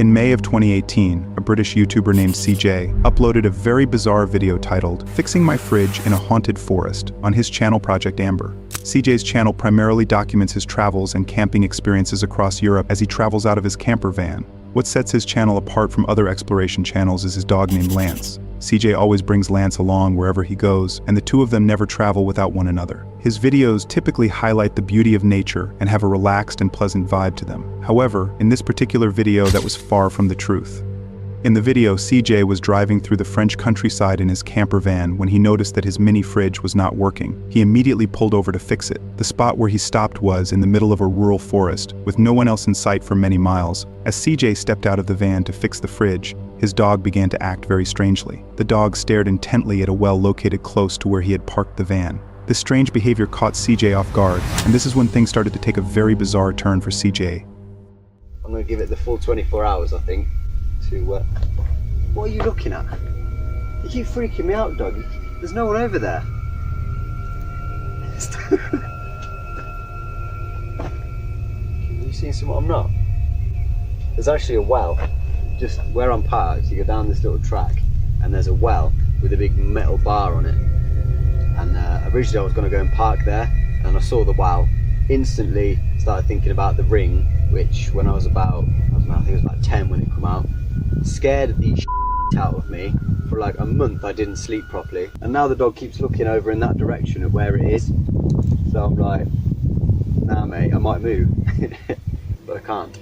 In May of 2018, a British YouTuber named CJ uploaded a very bizarre video titled "Fixing My Fridge in a Haunted Forest" on his channel Project Amber. CJ's channel primarily documents his travels and camping experiences across Europe as he travels out of his camper van. What sets his channel apart from other exploration channels is his dog named Lance. CJ always brings Lance along wherever he goes, and the two of them never travel without one another. His videos typically highlight the beauty of nature and have a relaxed and pleasant vibe to them. However, in this particular video, that was far from the truth. In the video, CJ was driving through the French countryside in his camper van when he noticed that his mini fridge was not working. He immediately pulled over to fix it. The spot where he stopped was in the middle of a rural forest, with no one else in sight for many miles. As CJ stepped out of the van to fix the fridge, his dog began to act very strangely. The dog stared intently at a well located close to where he had parked the van. This strange behavior caught CJ off guard, and this is when things started to take a very bizarre turn for CJ. I'm going to give it the full 24 hours, I think, to... What are you looking at? You keep freaking me out, dog. There's no one over there. Are you seeing something I'm not? There's actually a well. Just where I'm parked, you go down this little track and there's a well with a big metal bar on it. And originally I was going to go and park there, and I saw the well, instantly started thinking about the Ring, which when I was about, I don't know, I think it was about 10 when it came out, scared the shit out of me. For like a month I didn't sleep properly, and now the dog keeps looking over in that direction of where it is, so I'm like, nah mate, I might move, but I can't.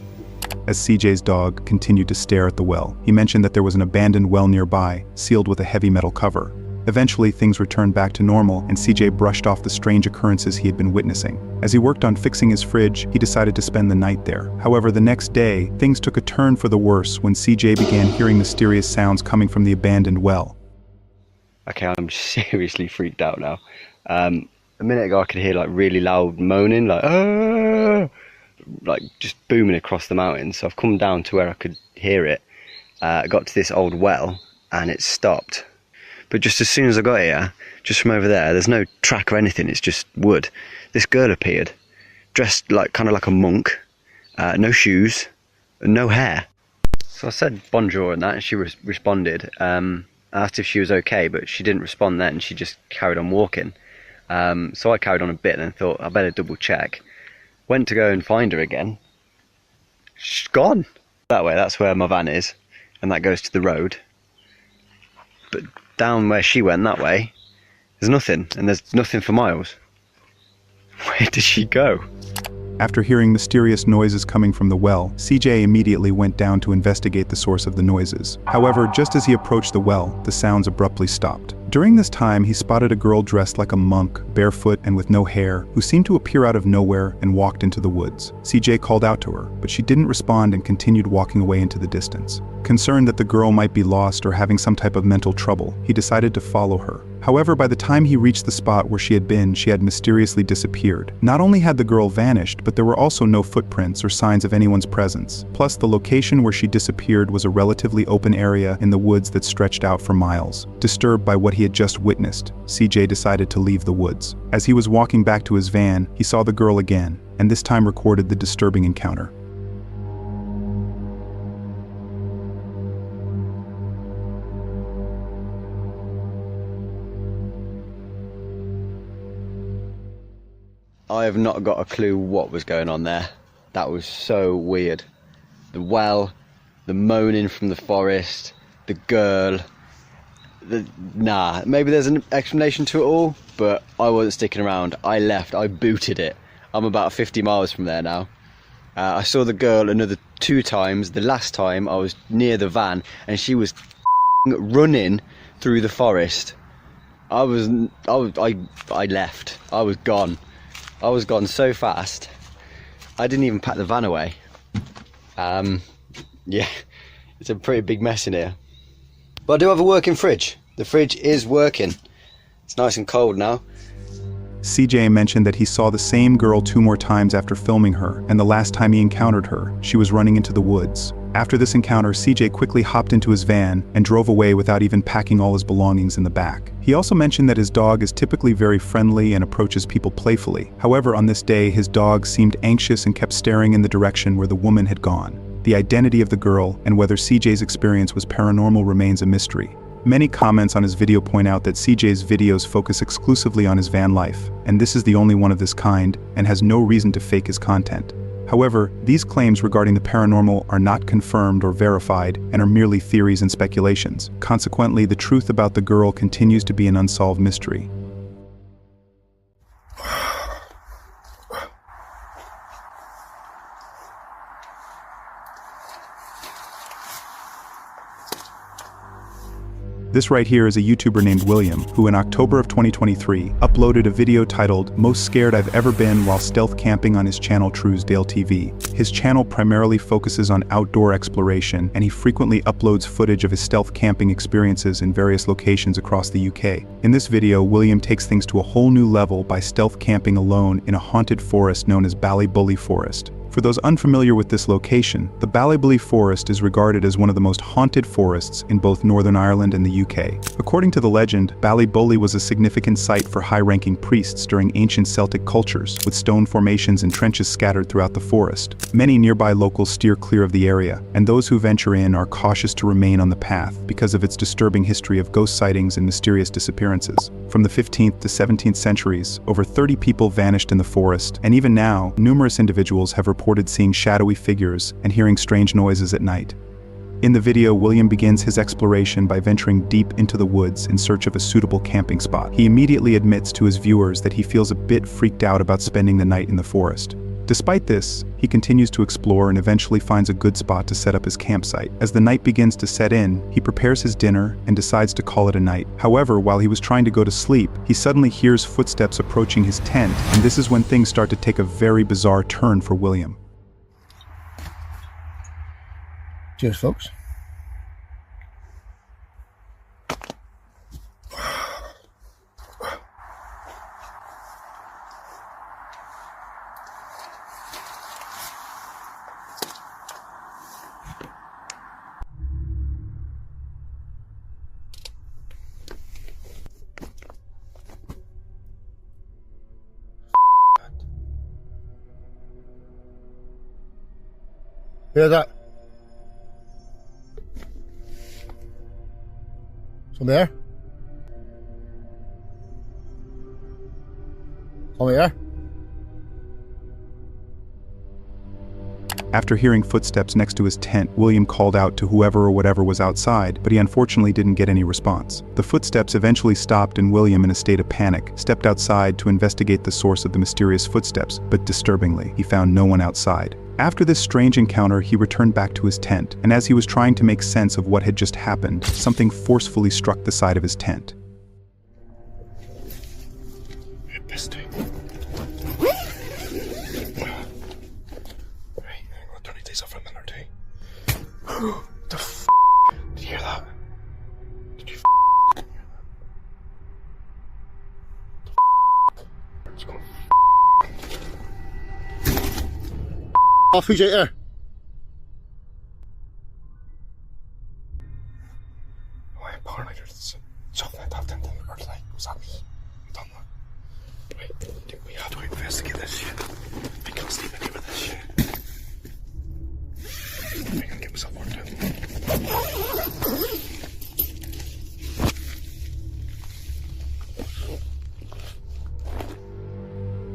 As CJ's dog continued to stare at the well, he mentioned that there was an abandoned well nearby, sealed with a heavy metal cover. Eventually, things returned back to normal, and CJ brushed off the strange occurrences he had been witnessing. As he worked on fixing his fridge, he decided to spend the night there. However, the next day, things took a turn for the worse when CJ began hearing mysterious sounds coming from the abandoned well. Okay, I'm seriously freaked out now. A minute ago I could hear like really loud moaning, like "Aah!" Like just booming across the mountains. So I've come down to where I could hear it. I got to this old well and it stopped. But just as soon as I got here, just from over there, there's no track or anything, it's just wood. This girl appeared, dressed like kind of like a monk, no shoes, and no hair. So I said bonjour and that, and she responded. I asked if she was okay, but she didn't respond then, she just carried on walking. So I carried on a bit and then thought, I better double check. Went to go and find her again. She's gone. That way, that's where my van is, and that goes to the road. But down where she went that way, there's nothing, and there's nothing for miles. Where did she go? After hearing mysterious noises coming from the well, CJ immediately went down to investigate the source of the noises. However, just as he approached the well, the sounds abruptly stopped. During this time, he spotted a girl dressed like a monk, barefoot and with no hair, who seemed to appear out of nowhere and walked into the woods. CJ called out to her, but she didn't respond and continued walking away into the distance. Concerned that the girl might be lost or having some type of mental trouble, he decided to follow her. However, by the time he reached the spot where she had been, she had mysteriously disappeared. Not only had the girl vanished, but there were also no footprints or signs of anyone's presence. Plus, the location where she disappeared was a relatively open area in the woods that stretched out for miles. Disturbed by what he had just witnessed, CJ decided to leave the woods. As he was walking back to his van, he saw the girl again, and this time recorded the disturbing encounter. I have not got a clue what was going on there. That was so weird. The well, the moaning from the forest, the girl. Nah, maybe there's an explanation to it all, but I wasn't sticking around. I left, I booted it. I'm about 50 miles from there now. I saw the girl another 2 times. The last time I was near the van and she was running through the forest. I left. I was gone. I was gone so fast, I didn't even pack the van away. Yeah, it's a pretty big mess in here. But I do have a working fridge. The fridge is working. It's nice and cold now. CJ mentioned that he saw the same girl 2 more times after filming her, and the last time he encountered her, she was running into the woods. After this encounter, CJ quickly hopped into his van and drove away without even packing all his belongings in the back. He also mentioned that his dog is typically very friendly and approaches people playfully. However, on this day, his dog seemed anxious and kept staring in the direction where the woman had gone. The identity of the girl and whether CJ's experience was paranormal remains a mystery. Many comments on his video point out that CJ's videos focus exclusively on his van life, and this is the only one of this kind, and has no reason to fake his content. However, these claims regarding the paranormal are not confirmed or verified and are merely theories and speculations. Consequently, the truth about the girl continues to be an unsolved mystery. This right here is a YouTuber named William, who in October of 2023 uploaded a video titled "Most Scared I've Ever Been While Stealth Camping" on his channel Truesdale TV. His channel primarily focuses on outdoor exploration, and he frequently uploads footage of his stealth camping experiences in various locations across the UK. In this video, William takes things to a whole new level by stealth camping alone in a haunted forest known as Ballybully Forest. For those unfamiliar with this location, the Ballybully Forest is regarded as one of the most haunted forests in both Northern Ireland and the UK. According to the legend, Ballybully was a significant site for high-ranking priests during ancient Celtic cultures, with stone formations and trenches scattered throughout the forest. Many nearby locals steer clear of the area, and those who venture in are cautious to remain on the path because of its disturbing history of ghost sightings and mysterious disappearances. From the 15th to 17th centuries, over 30 people vanished in the forest, and even now, numerous individuals have reported seeing shadowy figures and hearing strange noises at night. In the video, William begins his exploration by venturing deep into the woods in search of a suitable camping spot. He immediately admits to his viewers that he feels a bit freaked out about spending the night in the forest. Despite this, he continues to explore and eventually finds a good spot to set up his campsite. As the night begins to set in, he prepares his dinner and decides to call it a night. However, while he was trying to go to sleep, he suddenly hears footsteps approaching his tent, and this is when things start to take a very bizarre turn for William. Cheers, folks. Hear that? Somebody there? Somebody there? After hearing footsteps next to his tent, William called out to whoever or whatever was outside, but he unfortunately didn't get any response. The footsteps eventually stopped, and William, in a state of panic, stepped outside to investigate the source of the mysterious footsteps, but disturbingly, he found no one outside. After this strange encounter, he returned back to his tent, and as he was trying to make sense of what had just happened, something forcefully struck the side of his tent. The f***? Did you hear that? Did you f***? It's gonna off, who's out there? Oh, I'm paranoid. There's something like that in the or like, was that me? I don't know. Wait, we have to investigate this shit. I can't sleep in with this shit. I'm gonna get myself worked out.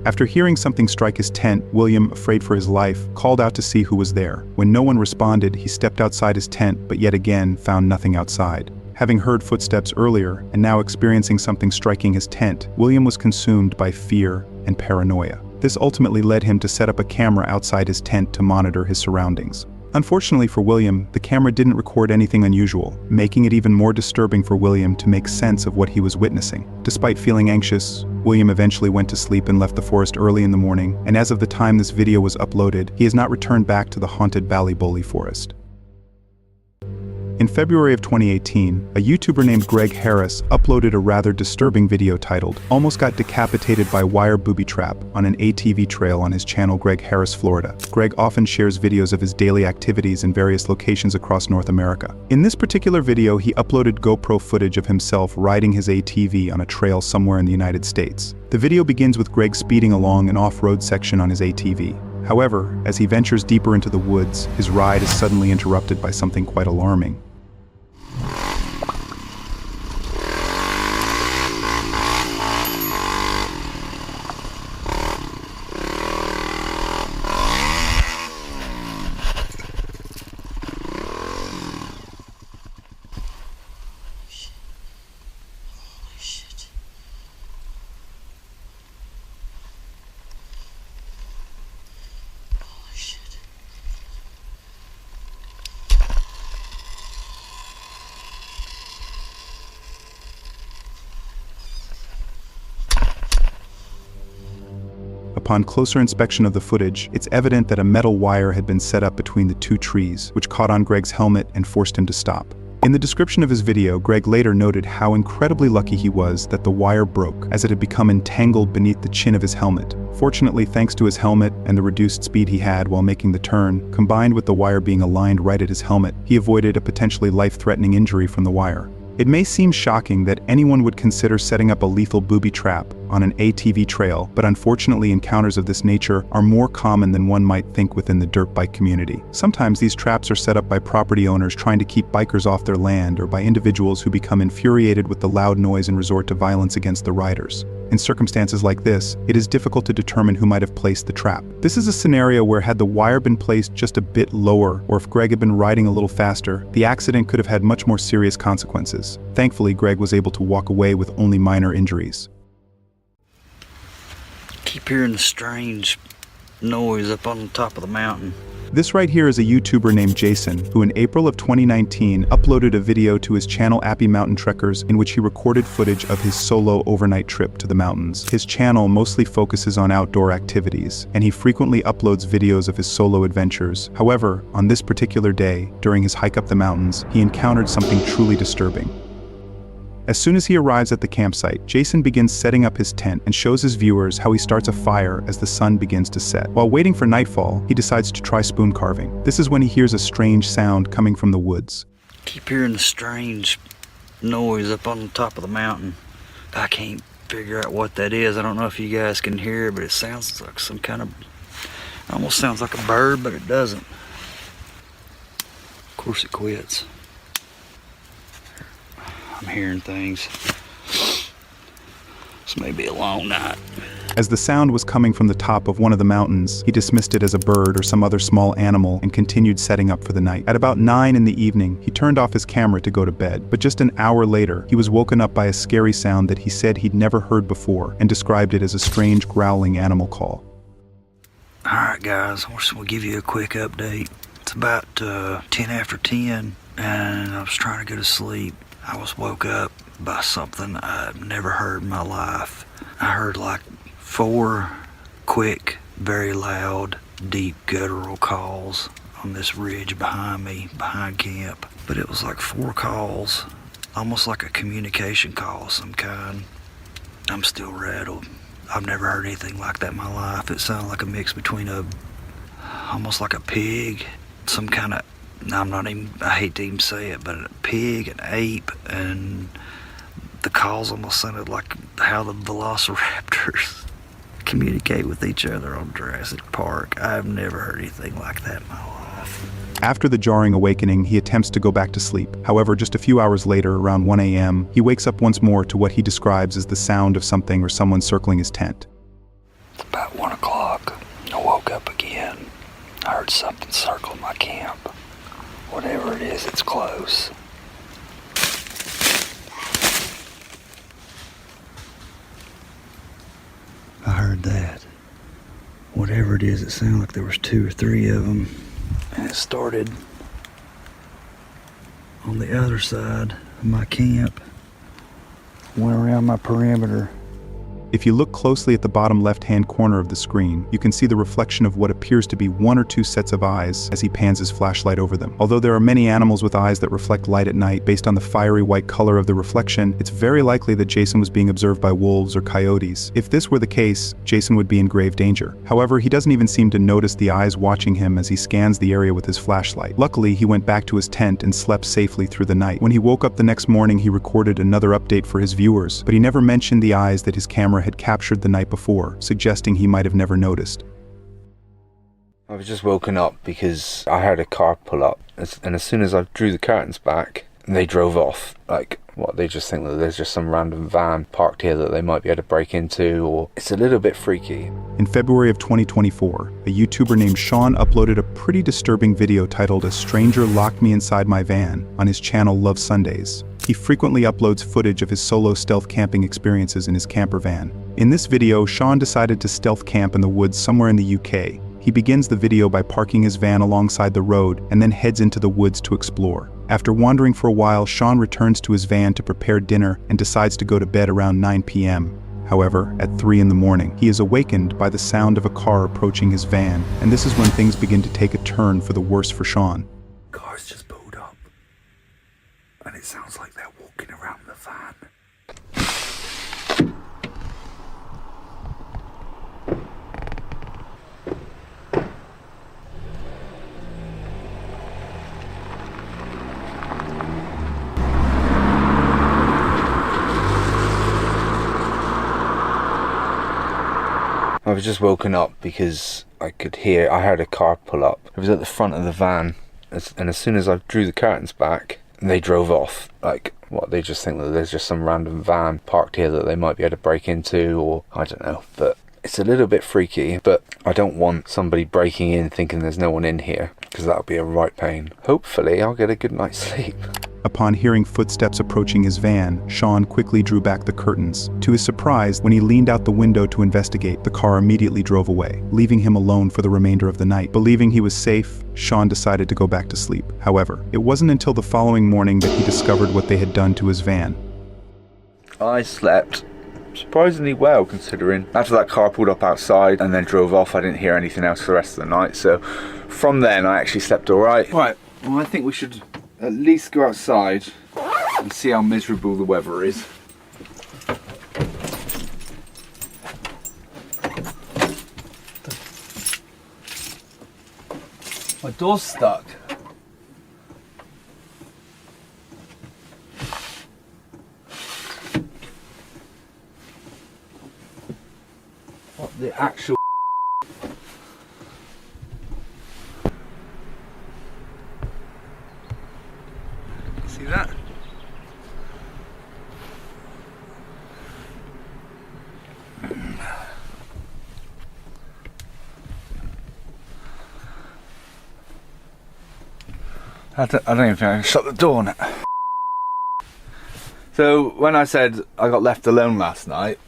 After hearing something strike his tent, William, afraid for his life, called out to see who was there. When no one responded, he stepped outside his tent, but yet again found nothing outside. Having heard footsteps earlier, and now experiencing something striking his tent, William was consumed by fear and paranoia. This ultimately led him to set up a camera outside his tent to monitor his surroundings. Unfortunately for William, the camera didn't record anything unusual, making it even more disturbing for William to make sense of what he was witnessing. Despite feeling anxious, William eventually went to sleep and left the forest early in the morning, and as of the time this video was uploaded, he has not returned back to the haunted Ballybully Forest. In February of 2018, a YouTuber named Greg Harris uploaded a rather disturbing video titled "Almost Got Decapitated by Wire Booby Trap" on an ATV trail on his channel Greg Harris Florida. Greg often shares videos of his daily activities in various locations across North America. In this particular video, he uploaded GoPro footage of himself riding his ATV on a trail somewhere in the United States. The video begins with Greg speeding along an off-road section on his ATV. However, as he ventures deeper into the woods, his ride is suddenly interrupted by something quite alarming. Upon closer inspection of the footage, it's evident that a metal wire had been set up between the two trees, which caught on Greg's helmet and forced him to stop. In the description of his video, Greg later noted how incredibly lucky he was that the wire broke, as it had become entangled beneath the chin of his helmet. Fortunately, thanks to his helmet and the reduced speed he had while making the turn, combined with the wire being aligned right at his helmet, he avoided a potentially life-threatening injury from the wire. It may seem shocking that anyone would consider setting up a lethal booby trap on an ATV trail, but unfortunately encounters of this nature are more common than one might think within the dirt bike community. Sometimes these traps are set up by property owners trying to keep bikers off their land, or by individuals who become infuriated with the loud noise and resort to violence against the riders. In circumstances like this, it is difficult to determine who might have placed the trap. This is a scenario where, had the wire been placed just a bit lower, or if Greg had been riding a little faster, the accident could have had much more serious consequences. Thankfully, Greg was able to walk away with only minor injuries. Keep hearing the strange noise up on the top of the mountain. This right here is a YouTuber named Jason, who in April of 2019 uploaded a video to his channel Appy Mountain Trekkers in which he recorded footage of his solo overnight trip to the mountains. His channel mostly focuses on outdoor activities, and he frequently uploads videos of his solo adventures. However, on this particular day, during his hike up the mountains, he encountered something truly disturbing. As soon as he arrives at the campsite, Jason begins setting up his tent and shows his viewers how he starts a fire as the sun begins to set. While waiting for nightfall, he decides to try spoon carving. This is when he hears a strange sound coming from the woods. Keep hearing the strange noise up on the top of the mountain. I can't figure out what that is. I don't know if you guys can hear it, but it sounds like some kind of, almost sounds like a bird, but it doesn't. Of course it quits. I'm hearing things. This may be a long night. As the sound was coming from the top of one of the mountains, he dismissed it as a bird or some other small animal and continued setting up for the night. At about 9 in the evening, he turned off his camera to go to bed, but just an hour later, he was woken up by a scary sound that he said he'd never heard before and described it as a strange growling animal call. Alright guys, we'll give you a quick update. It's about 10 after 10 and I was trying to go to sleep. I was woke up by something I've never heard in my life. I heard like 4 quick, very loud, deep guttural calls on this ridge behind me, behind camp. But it was like 4 calls, almost like a communication call of some kind. I'm still rattled. I've never heard anything like that in my life. It sounded like a mix between almost like a pig, some kind of, I hate to even say it, but a pig, an ape, and the calls almost sounded like how the velociraptors communicate with each other on Jurassic Park. I've never heard anything like that in my life. After the jarring awakening, he attempts to go back to sleep. However, just a few hours later, around 1 a.m., he wakes up once more to what he describes as the sound of something or someone circling his tent. It's about 1 o'clock. I woke up again. I heard something circle my camp. Whatever it is, it's close. I heard that. Whatever it is, it sounded like there was 2 or 3 of them. And it started on the other side of my camp. Went around my perimeter. If you look closely at the bottom left-hand corner of the screen, you can see the reflection of what appears to be 1 or 2 sets of eyes as he pans his flashlight over them. Although there are many animals with eyes that reflect light at night, based on the fiery white color of the reflection, it's very likely that Jason was being observed by wolves or coyotes. If this were the case, Jason would be in grave danger. However, he doesn't even seem to notice the eyes watching him as he scans the area with his flashlight. Luckily, he went back to his tent and slept safely through the night. When he woke up the next morning, he recorded another update for his viewers, but he never mentioned the eyes that his camera had captured the night before, suggesting he might have never noticed. I was just woken up because I heard a car pull up, and as soon as I drew the curtains back, they drove off. Like, what, they just think that there's just some random van parked here that they might be able to break into, or it's a little bit freaky. In February of 2024, a YouTuber named Sean uploaded a pretty disturbing video titled "A Stranger Locked Me Inside My Van" on his channel Love Sundays. He frequently uploads footage of his solo stealth camping experiences in his camper van. In this video, Sean decided to stealth camp in the woods somewhere in the UK. He begins the video by parking his van alongside the road and then heads into the woods to explore. After wandering for a while, Sean returns to his van to prepare dinner and decides to go to bed around 9 p.m. However, at 3 in the morning, he is awakened by the sound of a car approaching his van, and this is when things begin to take a turn for the worse for Sean. Car's just pulled up, and it sounds like they're walking around the van. I was just woken up because I heard a car pull up. It was at the front of the van, and as soon as I drew the curtains back, they drove off. Like, what, they just think that there's just some random van parked here that they might be able to break into, or I don't know. But it's a little bit freaky, but I don't want somebody breaking in thinking there's no one in here, because that would be a right pain. Hopefully I'll get a good night's sleep. Upon hearing footsteps approaching his van, Sean quickly drew back the curtains. To his surprise, when he leaned out the window to investigate, the car immediately drove away, leaving him alone for the remainder of the night. Believing he was safe, Sean decided to go back to sleep. However, it wasn't until the following morning that he discovered what they had done to his van. I slept surprisingly well, considering after that car pulled up outside and then drove off, I didn't hear anything else for the rest of the night. So from then I actually slept all right. Right, well, I think we should at least go outside and see how miserable the weather is. My door's stuck. What the actual... See that? I don't even think I can shut the door now. So when I said I got left alone last night,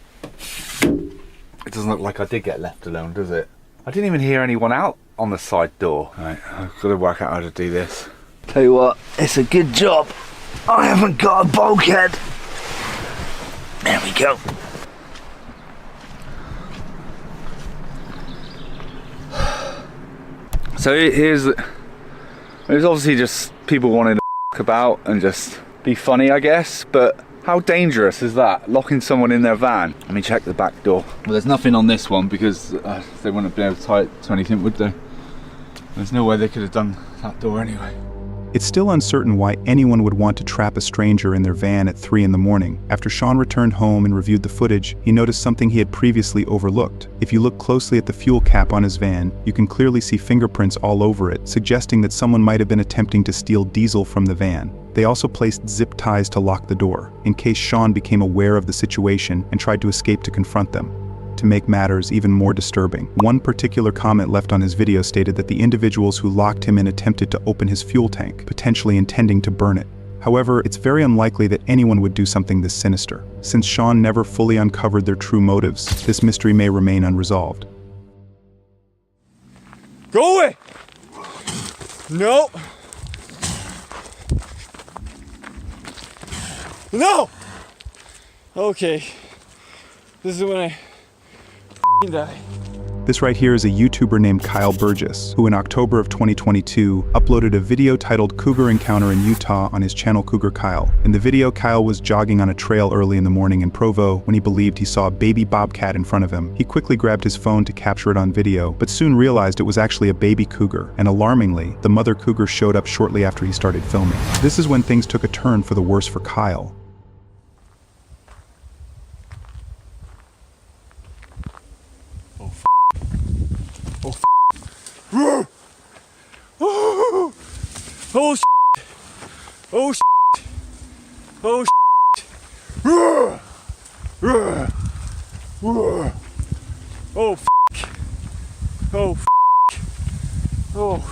it doesn't look like I did get left alone, does it? I didn't even hear anyone out on the side door. Right, I've got to work out how to do this. Tell you what, it's a good job I haven't got a bulkhead. There we go. So here's obviously just people wanting to f*** about and just be funny, I guess, but how dangerous is that, locking someone in their van? Let me check the back door. Well, there's nothing on this one because they wouldn't have been able to tie it to anything, would they? There's no way they could have done that door anyway. It's still uncertain why anyone would want to trap a stranger in their van at 3 in the morning. After Sean returned home and reviewed the footage, he noticed something he had previously overlooked. If you look closely at the fuel cap on his van, you can clearly see fingerprints all over it, suggesting that someone might have been attempting to steal diesel from the van. They also placed zip ties to lock the door, in case Sean became aware of the situation and tried to escape to confront them. To make matters even more disturbing, one particular comment left on his video stated that the individuals who locked him in attempted to open his fuel tank, potentially intending to burn it. However, it's very unlikely that anyone would do something this sinister. Since Sean never fully uncovered their true motives, this mystery may remain unresolved. Go away! No! No! Okay. This is when I die. This right here is a YouTuber named Kyle Burgess, who in October of 2022 uploaded a video titled Cougar Encounter in Utah on his channel Cougar Kyle. In the video, Kyle was jogging on a trail early in the morning in Provo when he believed he saw a baby bobcat in front of him. He quickly grabbed his phone to capture it on video, but soon realized it was actually a baby cougar, and alarmingly, the mother cougar showed up shortly after he started filming. This is when things took a turn for the worse for Kyle. Oh, oh shit. Oh shit. Oh shit. Oh f***. Oh f***. Oh.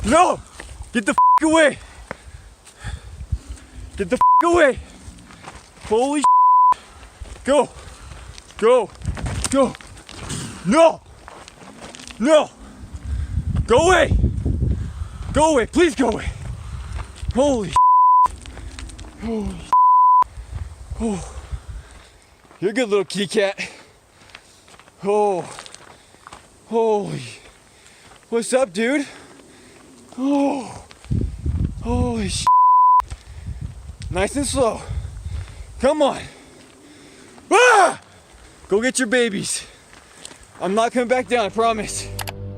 No! Get the f*** away! Get the f*** away! Holy shit. Go! Go! Go! No! No! Go away! Go away! Please go away! Holy shit. Holy shit. Oh. You're a good little kitty cat. Oh. Holy. What's up, dude? Oh. Holy shit. Nice and slow. Come on. Ah! Go get your babies. I'm not coming back down, I promise.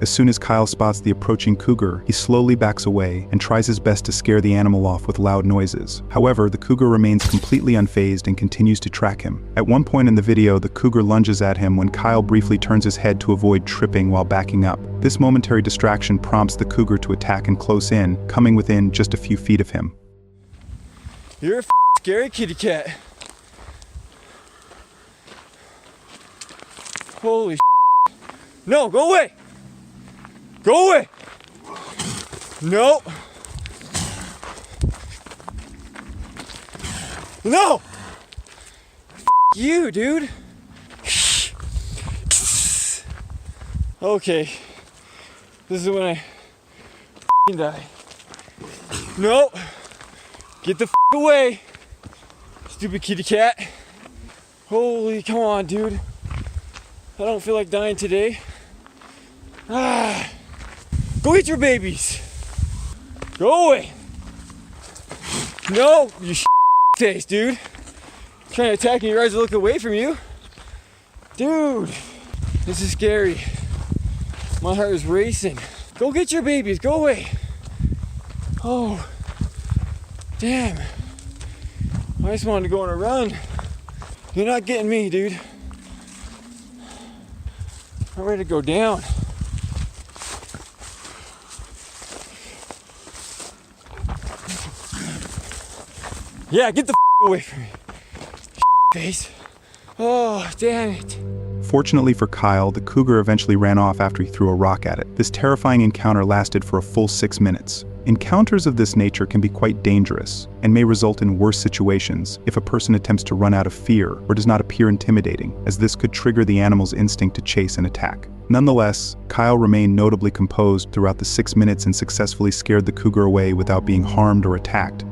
As soon as Kyle spots the approaching cougar, he slowly backs away and tries his best to scare the animal off with loud noises. However, the cougar remains completely unfazed and continues to track him. At one point in the video, the cougar lunges at him when Kyle briefly turns his head to avoid tripping while backing up. This momentary distraction prompts the cougar to attack and close in, coming within just a few feet of him. You're a scary kitty cat. Holy shit. No, go away! Go away! No! No! You, dude! Okay. This is when I die. No! Get the away! Stupid kitty cat. Holy, come on, dude. I don't feel like dying today. Ah. Go get your babies. Go away. No, you face, dude. Trying to attack me, you guys are looking away from you. Dude, this is scary. My heart is racing. Go get your babies, go away. Oh, damn. I just wanted to go on a run. You're not getting me, dude. I'm ready to go down. Yeah, get the away from me. Face. Oh, damn it. Fortunately for Kyle, the cougar eventually ran off after he threw a rock at it. This terrifying encounter lasted for a full 6 minutes. Encounters of this nature can be quite dangerous and may result in worse situations if a person attempts to run out of fear or does not appear intimidating, as this could trigger the animal's instinct to chase and attack. Nonetheless, Kyle remained notably composed throughout the 6 minutes and successfully scared the cougar away without being harmed or attacked.